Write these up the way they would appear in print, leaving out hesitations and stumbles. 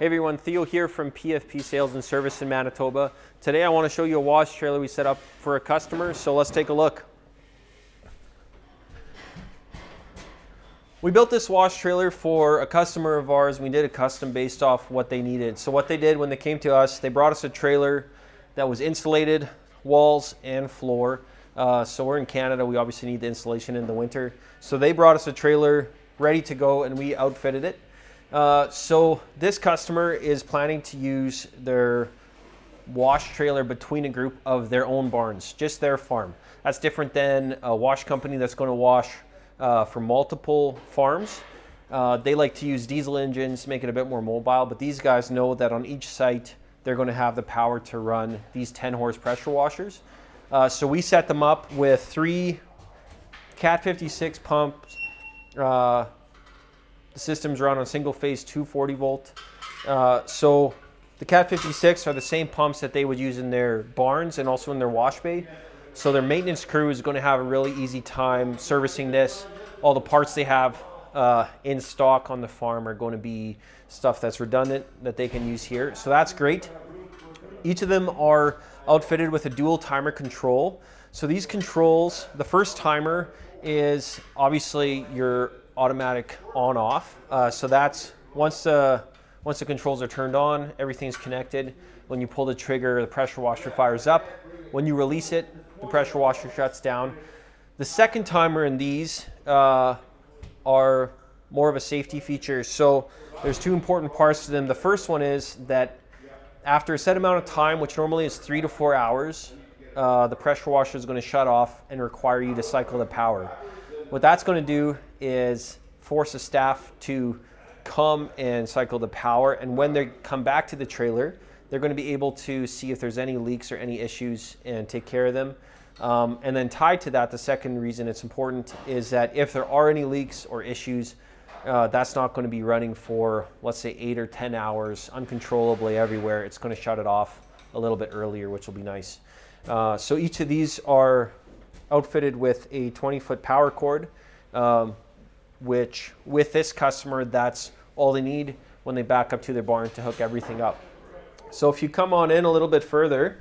Hey everyone, Theo here from PFP Sales and Service in Manitoba. Today I want to show you a wash trailer we set up for a customer, so let's take a look. We built this wash trailer for a customer of ours. We did a custom based off what they needed. So what they did when they came to us, they brought us a trailer that was insulated, walls and floor. So we're in Canada, we obviously need the insulation in the winter. So they brought us a trailer ready to go and we outfitted it. So this customer is planning to use their wash trailer between a group of their own barns, just their farm. That's different than a wash company that's going to wash for multiple farms. They like to use diesel engines, make it a bit more mobile, but these guys know that on each site they're going to have the power to run these 10 horse pressure washers. So we set them up with 3 Cat 56 pumps. The systems run on single phase 240 volt. So the Cat 56 are the same pumps that they would use in their barns and also in their wash bay. So their maintenance crew is going to have a really easy time servicing this. All the parts they have in stock on the farm are going to be stuff that's redundant that they can use here. So that's great. Each of them are outfitted with a dual timer control. So these controls, the first timer is obviously your automatic on off. So that's once the controls are turned on, everything's connected. When you pull the trigger, the pressure washer fires up. When you release it, the pressure washer shuts down. The second timer in these are more of a safety feature. So there's 2 important parts to them. The first one is that after a set amount of time, which normally is 3 to 4 hours, the pressure washer is going to shut off and require you to cycle the power. What that's going to do is force the staff to come and cycle the power, and when they come back to the trailer, they're going to be able to see if there's any leaks or any issues and take care of them. And then tied to that, the second reason it's important is that if there are any leaks or issues, that's not going to be running for, let's say, 8 or 10 hours uncontrollably everywhere. It's going to shut it off a little bit earlier, which will be nice. So each of these are outfitted with a 20-foot power cord, which with this customer, that's all they need when they back up to their barn to hook everything up. So if you come on in a little bit further,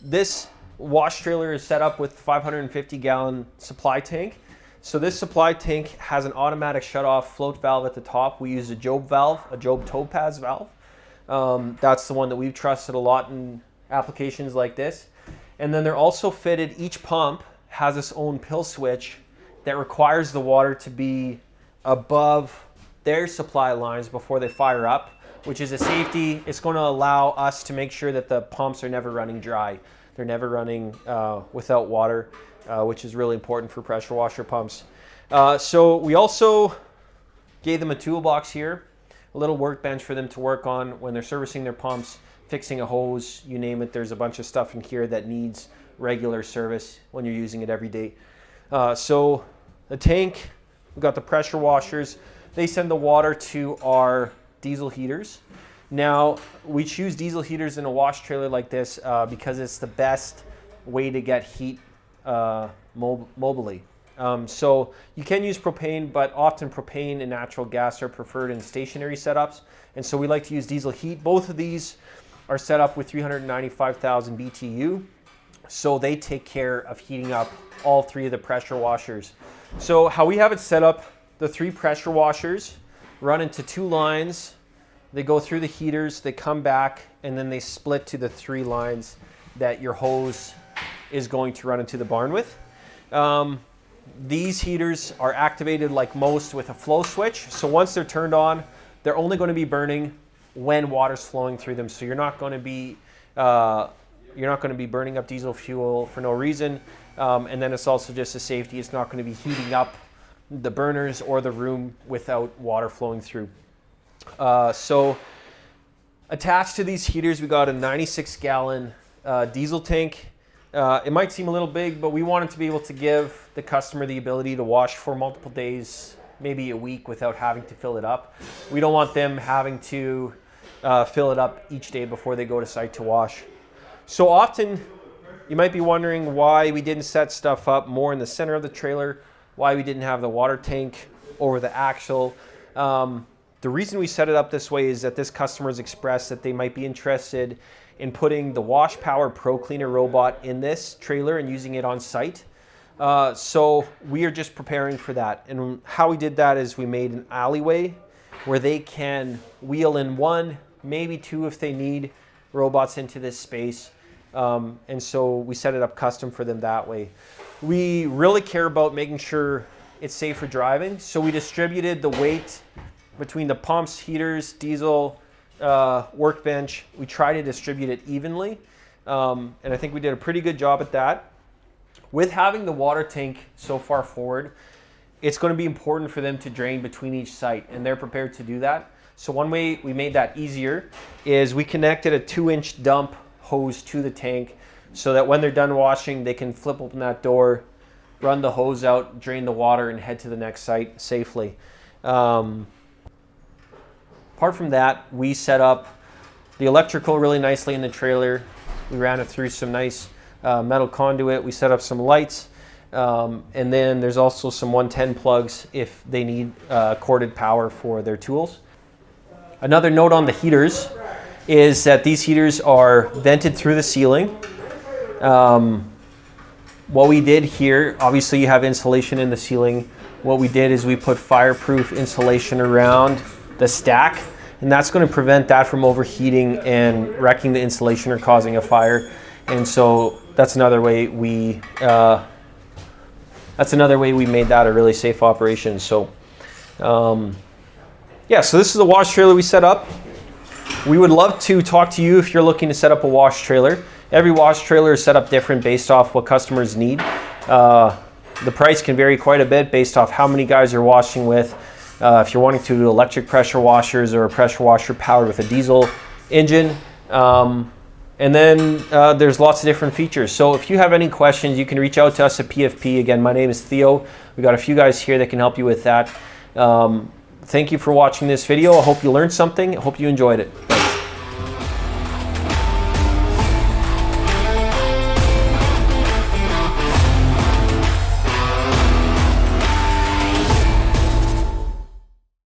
this wash trailer is set up with 550-gallon supply tank. So this supply tank has an automatic shut-off float valve at the top. We use a Job valve, a Job Topaz valve. That's the one that we've trusted a lot in applications like this. And then they're also fitted, each pump has its own pill switch that requires the water to be above their supply lines before they fire up, which is a safety. It's going to allow us to make sure that the pumps are never running dry. They're never running without water, which is really important for pressure washer pumps. So we also gave them a toolbox here, a little workbench for them to work on when they're servicing their pumps, fixing a hose, you name it. There's a bunch of stuff in here that needs regular service when you're using it every day. So the tank, we've got the pressure washers. They send the water to our diesel heaters. Now, we choose diesel heaters in a wash trailer like this because it's the best way to get heat mobily. So you can use propane, but often propane and natural gas are preferred in stationary setups. And so we like to use diesel heat. Both of these are set up with 395,000 BTU. So they take care of heating up all 3 of the pressure washers. So how we have it set up, the 3 pressure washers run into 2 lines. They go through the heaters, they come back, and then they split to the 3 lines that your hose is going to run into the barn with. These heaters are activated like most with a flow switch. So once they're turned on, they're only going to be burning when water's flowing through them. So you're not going to be burning up diesel fuel for no reason. And then it's also just a safety. It's not going to be heating up the burners or the room without water flowing through. So attached to these heaters, we got a 96-gallon diesel tank. It might seem a little big, but we wanted to be able to give the customer the ability to wash for multiple days, maybe a week, without having to fill it up. We don't want them having to fill it up each day before they go to site to wash. So often you might be wondering why we didn't set stuff up more in the center of the trailer, why we didn't have the water tank over the axle. The reason we set it up this way is that this customer has expressed that they might be interested in putting the Wash Power Pro Cleaner robot in this trailer and using it on site. So we are just preparing for that. And how we did that is we made an alleyway where they can wheel in one, maybe two if they need robots into this space. And so we set it up custom for them that way. We really care about making sure it's safe for driving. So we distributed the weight between the pumps, heaters, diesel, workbench. We try to distribute it evenly. And I think we did a pretty good job at that. With having the water tank so far forward, it's going to be important for them to drain between each site, and they're prepared to do that. So one way we made that easier is we connected a 2-inch dump hose to the tank so that when they're done washing, they can flip open that door, run the hose out, drain the water, and head to the next site safely. Apart from that, we set up the electrical really nicely in the trailer. We ran it through some nice metal conduit. We set up some lights. And then there's also some 110 plugs if they need corded power for their tools. Another note on the heaters is that these heaters are vented through the ceiling. What we did here, obviously you have insulation in the ceiling. What we did is we put fireproof insulation around the stack, and that's going to prevent that from overheating and wrecking the insulation or causing a fire. And so that's another way we made that a really safe operation. So yeah, so this is the wash trailer we set up. We would love to talk to you if you're looking to set up a wash trailer. Every wash trailer is set up different based off what customers need. The price can vary quite a bit based off how many guys you're washing with. If you're wanting to do electric pressure washers or a pressure washer powered with a diesel engine. And then there's lots of different features. So if you have any questions, you can reach out to us at PFP. Again, my name is Theo. We've got a few guys here that can help you with that. Thank you for watching this video. I hope you learned something. I hope you enjoyed it.